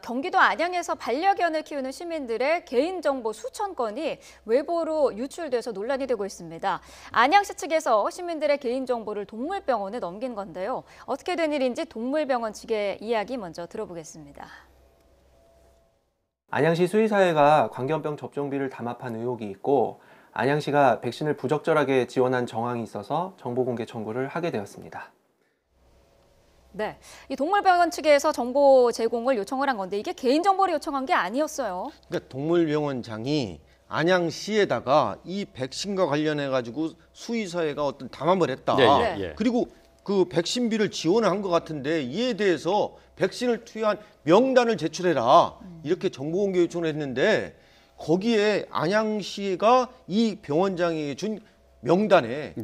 경기도 안양에서 반려견을 키우는 시민들의 개인정보 수천 건이 외부로 유출돼서 논란이 되고 있습니다. 안양시 측에서 시민들의 개인정보를 동물병원에 넘긴 건데요. 어떻게 된 일인지 동물병원 측의 이야기 먼저 들어보겠습니다. 안양시 수의사회가 광견병 접종비를 담합한 의혹이 있고 안양시가 백신을 부적절하게 지원한 정황이 있어서 정보 공개 청구를 하게 되었습니다. 네, 이 동물병원 측에서 정보 제공을 요청을 한 건데 이게 개인정보를 요청한 게 아니었어요. 그러니까 동물병원장이 안양시에다가 이 백신과 관련해 가지고 수의사회가 어떤 담합을 했다. 그리고 그 백신비를 지원을 한 것 같은데 이에 대해서 백신을 투여한 명단을 제출해라. 이렇게 정보 공개 요청을 했는데 거기에 안양시가 이 병원장에게 준 명단에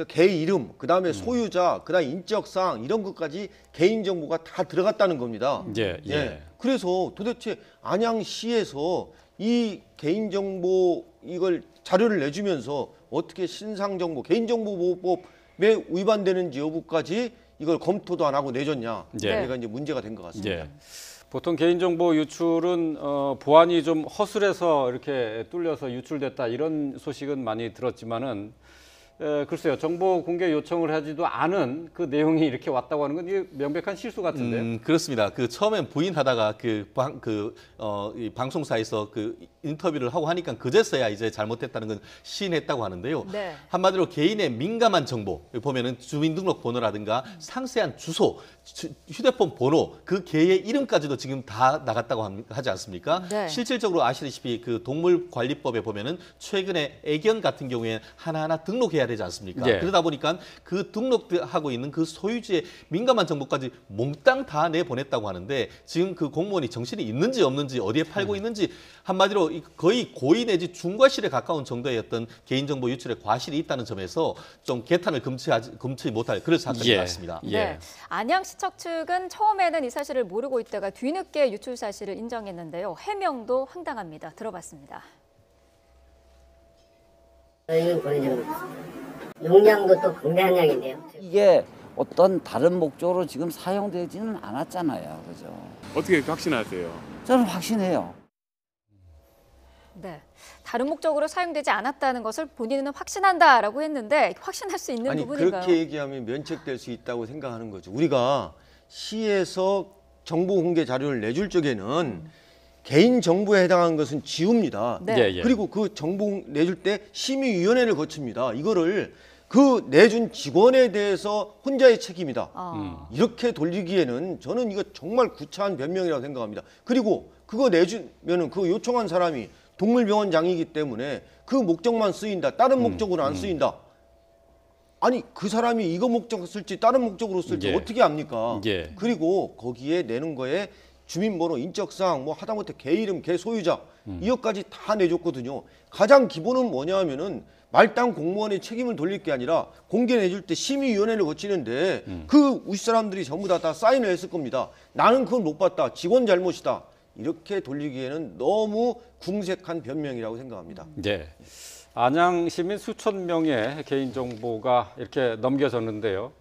개 이름, 그다음에 소유자, 그다음 인적사항 이런 것까지 개인정보가 다 들어갔다는 겁니다. 그래서 도대체 안양시에서 이 개인정보 이걸 자료를 내주면서 어떻게 신상정보, 개인정보보호법에 위반되는지 여부까지 이걸 검토도 안 하고 내줬냐. 이게 이제 문제가 된 것 같습니다. 보통 개인정보 유출은 보안이 좀 허술해서 이렇게 뚫려서 유출됐다 이런 소식은 많이 들었지만은 글쎄요, 정보 공개 요청을 하지도 않은 그 내용이 이렇게 왔다고 하는 건 이게 명백한 실수 같은데요. 그렇습니다. 처음엔 부인하다가 이 방송사에서 인터뷰를 하고 하니까 그제서야 이제 잘못했다는 건 시인했다고 하는데요. 한마디로 개인의 민감한 정보 보면은 주민등록번호라든가 상세한 주소, 휴대폰 번호, 그 개의 이름까지도 지금 다 나갔다고 하지 않습니까? 실질적으로 아시다시피 그 동물관리법에 보면은 최근에 애견 같은 경우에 하나하나 등록해야 되지 않습니까? 그러다 보니까 그 등록하고 있는 그 소유주의 민감한 정보까지 몽땅 다 내보냈다고 하는데 지금 그 공무원이 정신이 있는지 없는지 어디에 팔고 있는지 한마디로 거의 고의 내지 중과실에 가까운 정도의 어떤 개인정보 유출의 과실이 있다는 점에서 좀 개탄을 금치 못할 그런 사건인 것 같습니다. 안양시청 측은 처음에는 이 사실을 모르고 있다가 뒤늦게 유출 사실을 인정했는데요. 해명도 황당합니다. 들어봤습니다. 저희는 권위적으로 용량도 또 방대한 양인데요. 이게 어떤 다른 목적으로 지금 사용되지는 않았잖아요. 그죠? 어떻게 확신하세요? 저는 확신해요. 네, 다른 목적으로 사용되지 않았다는 것을 본인은 확신한다라고 했는데 확신할 수 있는 부분인가요? 그렇게 얘기하면 면책될 수 있다고 생각하는 거죠. 우리가 시에서 정보 공개 자료를 내줄 적에는 개인 정보에 해당하는 것은 지웁니다. 그리고 그 정보 내줄 때 심의위원회를 거칩니다. 이거를 그 내준 직원에 대해서 혼자의 책임이다. 이렇게 돌리기에는 저는 이거 정말 구차한 변명이라고 생각합니다. 그리고 그거 내주면은 그 요청한 사람이 동물병원장이기 때문에 그 목적만 쓰인다. 다른 목적으로 안 쓰인다. 아니 그 사람이 이거 목적으로 쓸지 다른 목적으로 쓸지 어떻게 압니까? 그리고 거기에 내는 거에 주민번호, 인적사항, 뭐 하다못해 개 이름, 개 소유자 이것까지 다 내줬거든요. 가장 기본은 뭐냐 하면은 말단 공무원의 책임을 돌릴 게 아니라 공개 내줄 때 심의위원회를 거치는데 그 윗사람들이 전부 다 사인을 했을 겁니다. 나는 그걸 못 봤다. 직원 잘못이다. 이렇게 돌리기에는 너무 궁색한 변명이라고 생각합니다. 안양 시민 수천 명의 개인정보가 이렇게 넘겨졌는데요.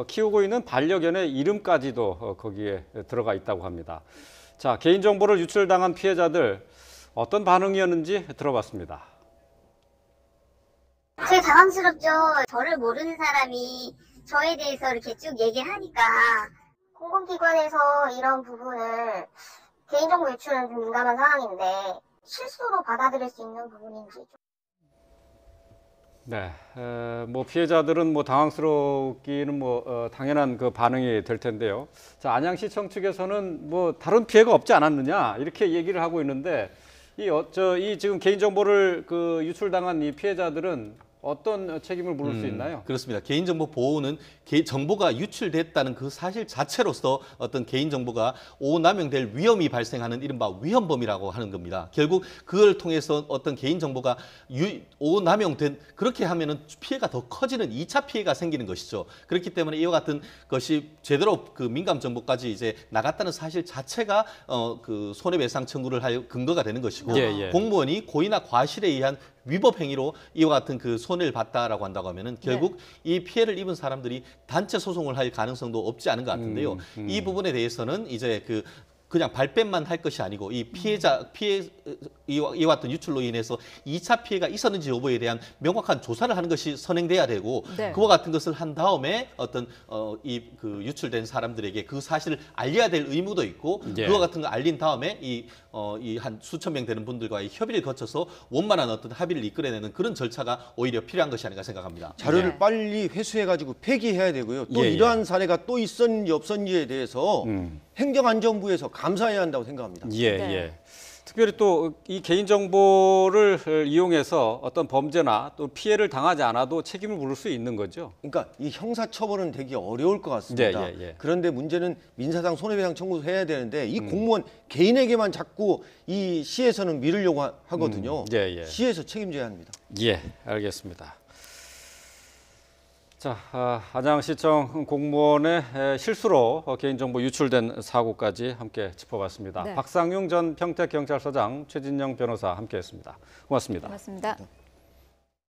키우고 있는 반려견의 이름까지도 거기에 들어가 있다고 합니다. 자, 개인정보를 유출당한 피해자들 어떤 반응이었는지 들어봤습니다. 제일 당황스럽죠. 저를 모르는 사람이 저에 대해서 이렇게 쭉 얘기를 하니까 공공기관에서 이런 부분을 개인정보 유출은 좀 민감한 상황인데 실수로 받아들일 수 있는 부분인지 좀. 뭐 피해자들은 뭐 당황스럽기는 당연한 그 반응이 될 텐데요. 자, 안양시청 측에서는 뭐 다른 피해가 없지 않았느냐 이렇게 얘기를 하고 있는데 이 지금 개인정보를 유출당한 이 피해자들은 어떤 책임을 물을 수 있나요? 그렇습니다. 개인정보 보호는 정보가 유출됐다는 그 사실 자체로서 어떤 개인정보가 오남용될 위험이 발생하는 이른바 위헌범이라고 하는 겁니다. 결국 그걸 통해서 어떤 개인정보가 오남용된 그렇게 하면은 피해가 더 커지는 2차 피해가 생기는 것이죠. 그렇기 때문에 이와 같은 것이 제대로 그 민감 정보까지 이제 나갔다는 사실 자체가 그 손해배상 청구를 할 근거가 되는 것이고 공무원이 고의나 과실에 의한 위법 행위로 이와 같은 그 손해를 봤다라고 한다고 하면은 결국 이 피해를 입은 사람들이 단체 소송을 할 가능성도 없지 않은 것 같은데요. 이 부분에 대해서는 이제 그냥 발뺌만 할 것이 아니고 이 이와 같은 유출로 인해서 2차 피해가 있었는지 여부에 대한 명확한 조사를 하는 것이 선행돼야 되고 네. 그와 같은 것을 한 다음에 어떤 그 유출된 사람들에게 그 사실을 알려야 될 의무도 있고 예. 그와 같은 거 알린 다음에 이 한 수천 명 되는 분들과의 협의를 거쳐서 원만한 어떤 합의를 이끌어내는 그런 절차가 오히려 필요한 것이 아닌가 생각합니다. 자료를 네. 빨리 회수해가지고 폐기해야 되고요. 또 예, 예. 이러한 사례가 또 있었는지 없었는지에 대해서 행정안전부에서 감사해야 한다고 생각합니다. 예, 네. 예. 특별히 또 이 개인정보를 이용해서 어떤 범죄나 또 피해를 당하지 않아도 책임을 물을 수 있는 거죠. 그러니까 이 형사처벌은 되게 어려울 것 같습니다. 예, 예. 그런데 문제는 민사상 손해배상 청구도 해야 되는데 이 공무원 개인에게만 자꾸 이 시에서는 미루려고 하거든요. 예, 예. 시에서 책임져야 합니다. 예, 알겠습니다. 자, 안양시청 공무원의 실수로 개인정보 유출된 사고까지 함께 짚어봤습니다. 네. 박상용 전 평택경찰서장, 최진영 변호사 함께했습니다. 고맙습니다. 고맙습니다.